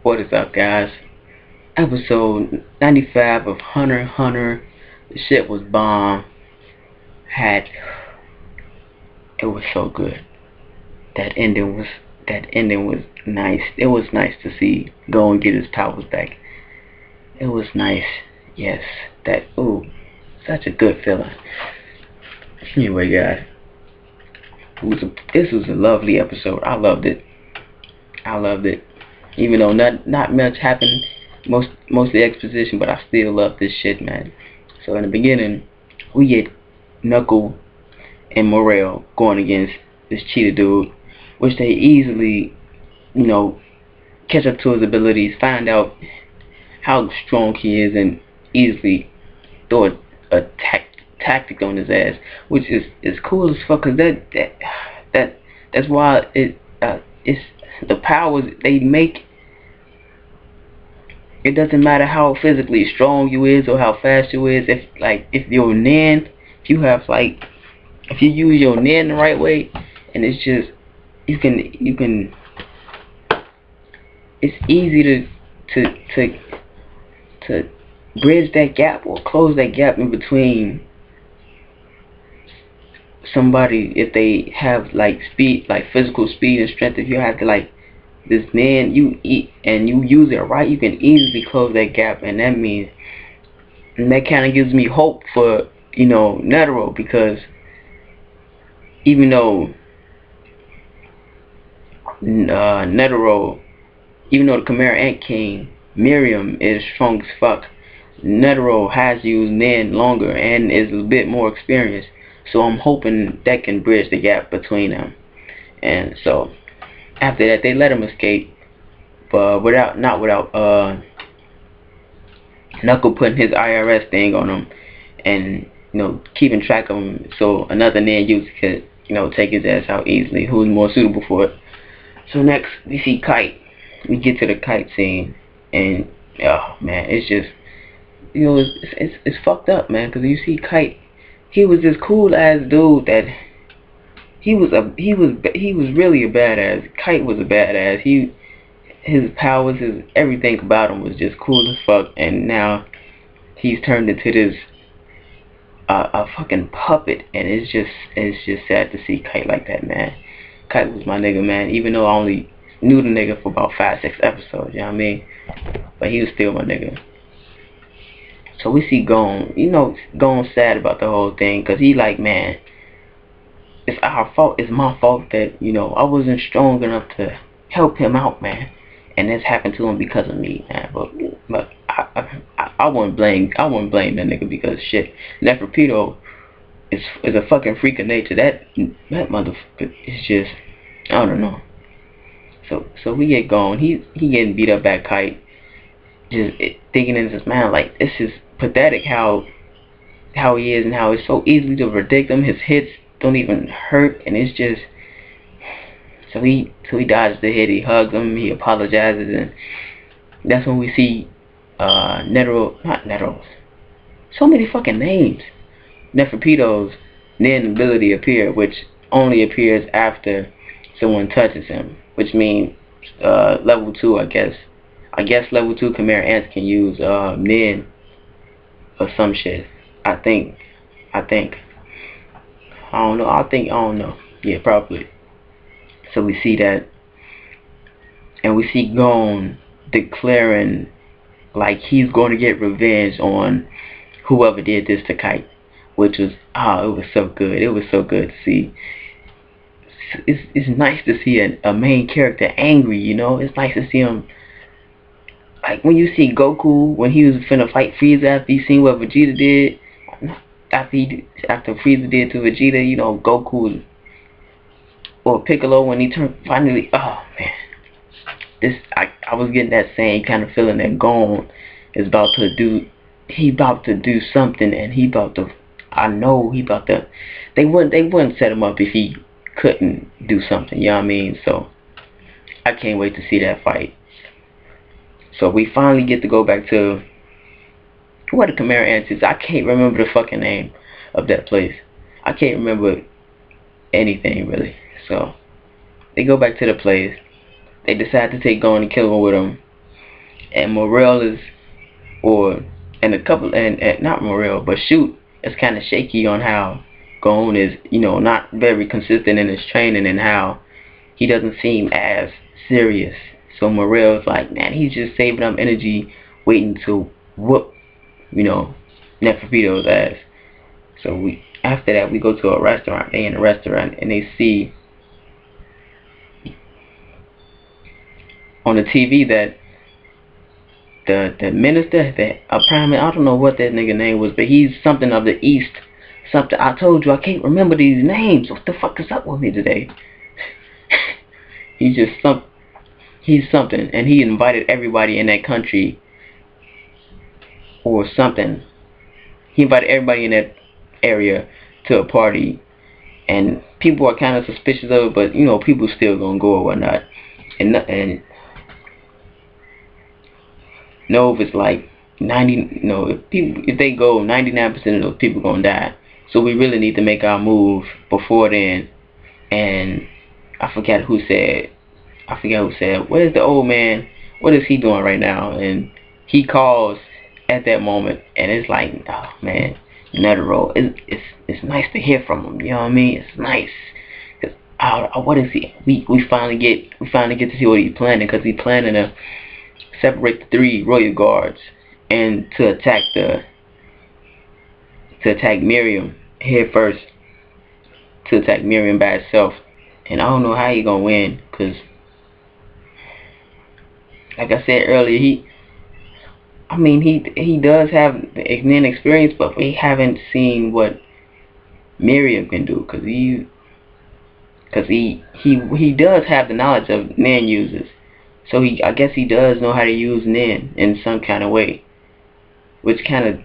What is up, guys? Episode 95 of Hunter x Hunter. The shit was bomb. Had it was so good. That ending was that ending was nice. It was nice to see go and get his powers back. It was nice. Yes. That such a good feeling. Anyway, guys, this was a lovely episode. I loved it. I loved it. Even though not much happened, mostly exposition, but I still love this shit, man. So in the beginning, we get Knuckle and Morel going against this cheetah dude, which they easily, you know, catch up to his abilities, find out how strong he is, and easily throw a tactic on his ass, which is cool as fuck. Cause that's why it's the powers they make. It doesn't matter how physically strong you is or how fast you is. If your Nen, if you use your Nen the right way, and it's just you can it's easy to bridge that gap or close that gap in between somebody if they have like speed, like physical speed and strength. If you have to like this man you eat and you use it right, you can easily close that gap, and that kind of gives me hope for Netero, because even though Netero, even though the Chimera Ant King Miriam is strong as fuck, Netero has used Nen longer and is a bit more experienced, so I'm hoping that can bridge the gap between them. And so after that, they let him escape, but not without Knuckle putting his IRS thing on him, and keeping track of him, so another Nen user could take his ass out easily, who's more suitable for it. So next we see Kite. We get to the Kite scene, and oh man, it's just it's fucked up, man, because you see Kite, he was this cool ass dude that he was really a badass. Kite was a badass. His powers, his everything about him was just cool as fuck, and now he's turned into this a fucking puppet, and it's just sad to see Kite like that, man. Kite was my nigga, man. Even though I only knew the nigga for about 5-6 episodes, you know what I mean? But he was still my nigga. So we see Gon, Gon sad about the whole thing, cause he like, man, it's our fault. It's my fault that I wasn't strong enough to help him out, man, and this happened to him because of me, man. But I wouldn't blame that nigga, because shit, Neferpitou is a fucking freak of nature. That motherfucker is just, I don't know. So we get Gon. He getting beat up by Kite, just thinking in his mind like, this is pathetic how he is, and how it's so easy to predict him. His hits don't even hurt, and it's just so he dodges the hit. He hugs him, he apologizes, and that's when we see Netero, so many fucking names. Neferpitou's Nen ability appear, which only appears after someone touches him, which means level 2, I guess. Level 2 Chimera Ants can use Nen or some shit. I think. I don't know. I don't know. Yeah, probably. So we see that, and we see Gon declaring like he's going to get revenge on whoever did this to Kite, which was it was so good. It was so good to see. It's nice to see a main character angry. It's nice to see him. Like when you see Goku when he was finna fight Frieza after he seen what Vegeta did. After Frieza did to Vegeta, Goku or Piccolo when he turned finally. Oh man, I was getting that same kind of feeling that Gon is about to do. He about to do something, and I know he about to. They wouldn't set him up if he couldn't do something. You know what I mean? So I can't wait to see that fight. So we finally get to go back to what the Chimera Ants is. I can't remember the fucking name of that place. I can't remember anything really. So they go back to the place. They decide to take Gon and kill him with him. and Morel is, or and a couple and not Morel, but Shoot is kind of shaky on how Gon is, not very consistent in his training and how he doesn't seem as serious. So Morel's like, man, he's just saving up energy, waiting to whoop, Neferpito's ass. So after that we go to a restaurant. They in a restaurant and they see on the TV that the minister, apparently I don't know what that nigga name was, but he's something of the East. Something, I told you I can't remember these names. What the fuck is up with me today? He's something, and he invited everybody in that country or something. He invited everybody in that area to a party, and people are kind of suspicious of it, but people still gonna go or whatnot. And Nov is like 90. If they go, 99% of those people gonna die. So we really need to make our move before then. And I forgot who said, where's the old man? What is he doing right now? And he calls at that moment, and it's like, oh man, Netero. It's nice to hear from him. You know what I mean? It's nice. Cause what is he? We finally get to see what he's planning, because he's planning to separate the 3 royal guards and to attack Miriam head first, to attack Miriam by itself. And I don't know how he gonna win, cause like I said earlier, he does have the Ignan experience, but we haven't seen what Miriam can do, cause he does have the knowledge of Nen users. So I guess he does know how to use Nen in some kind of way, which kind of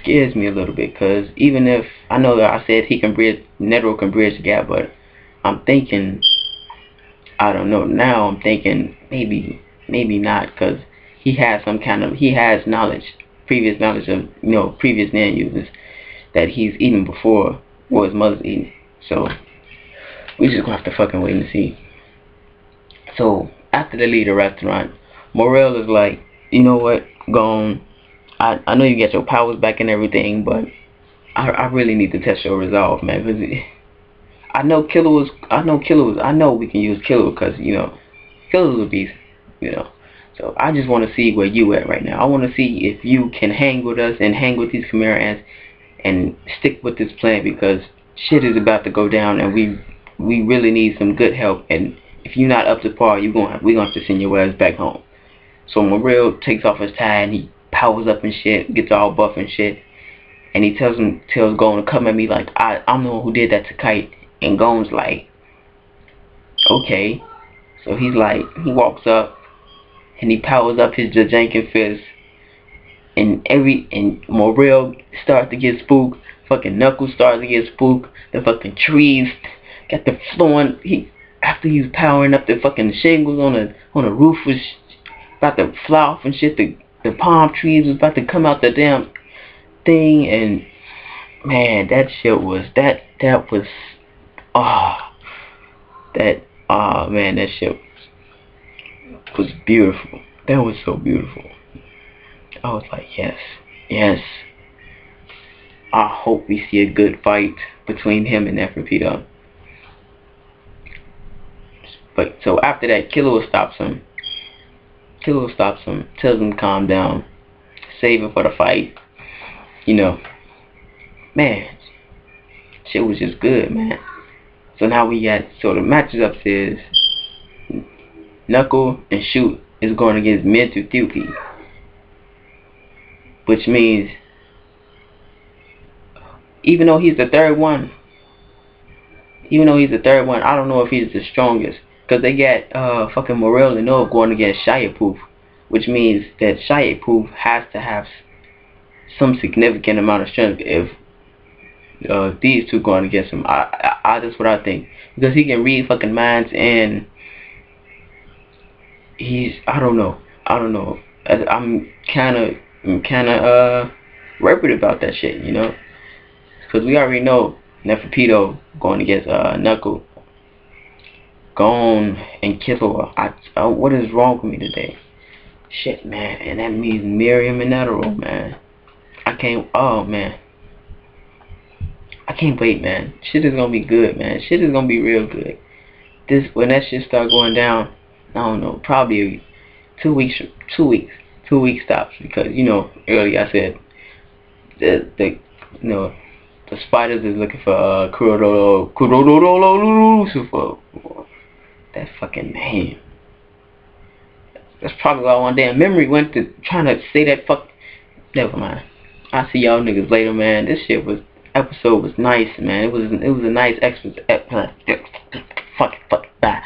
scares me a little bit, because even if I know that I said Netero can bridge the gap, but I'm thinking, I don't know, now I'm thinking maybe not, because he has knowledge, previous knowledge of previous Nen users that he's eaten before, or his mother's eaten. So we just gonna have to fucking wait and see. So after they leave the restaurant, Morel is like, you know what, Gon, I know you get your powers back and everything, but I really need to test your resolve, man. Cause I know we can use Killer, because Killer's a beast, So I just want to see where you at right now. I want to see if you can hang with us and hang with these Chimera ants and stick with this plan, because shit is about to go down, and we really need some good help. And if you're not up to par, we're gonna have to send your ass back home. So Morel takes off his tie and he powers up and shit, gets all buff and shit, and he tells Gon to come at me like I'm the one who did that to Kite. And Gon's like, okay. So he walks up and he powers up his Jajankin fist, and Morel starts to get spooked. Fucking Knuckles starts to get spooked. The fucking trees got the flowing. After he's powering up, the fucking shingles on the roof was about to fly off and shit. The palm trees was about to come out the damn thing, and man, that shit was that shit was beautiful. That was so beautiful. I was like, yes. I hope we see a good fight between him and Neferpito. But so after that, Killer stops him, tells him to calm down, save him for the fight. Man, shit was just good, man. So now the matches up is Knuckle and Shoot is going against Mentu Thuki, which means even though he's the third one, I don't know if he's the strongest, because they got fucking Morel and Nov going against Shayapoof, which means that Shayapoof has to have some significant amount of strength if these two going against him. That's what I think, because he can read fucking minds, and I don't know. I'm kind of worried about that shit, because we already know Neferpito going against Knuckle, Gon, and Killer. What is wrong with me today? Shit, man. And that means Miriam and Netero, man. I can't, oh, man. I can't wait, man. Shit is gonna be good, man. Shit is gonna be real good. When that shit start going down, I don't know, probably 2 weeks, 2 weeks, 2 weeks tops, because earlier I said the you know the spiders is looking for Lucifer. That fucking name. That's probably why one damn memory went to trying to say that fuck. Never mind. I'll see y'all niggas later, man. This episode was nice, man. It was a nice fuck, bye.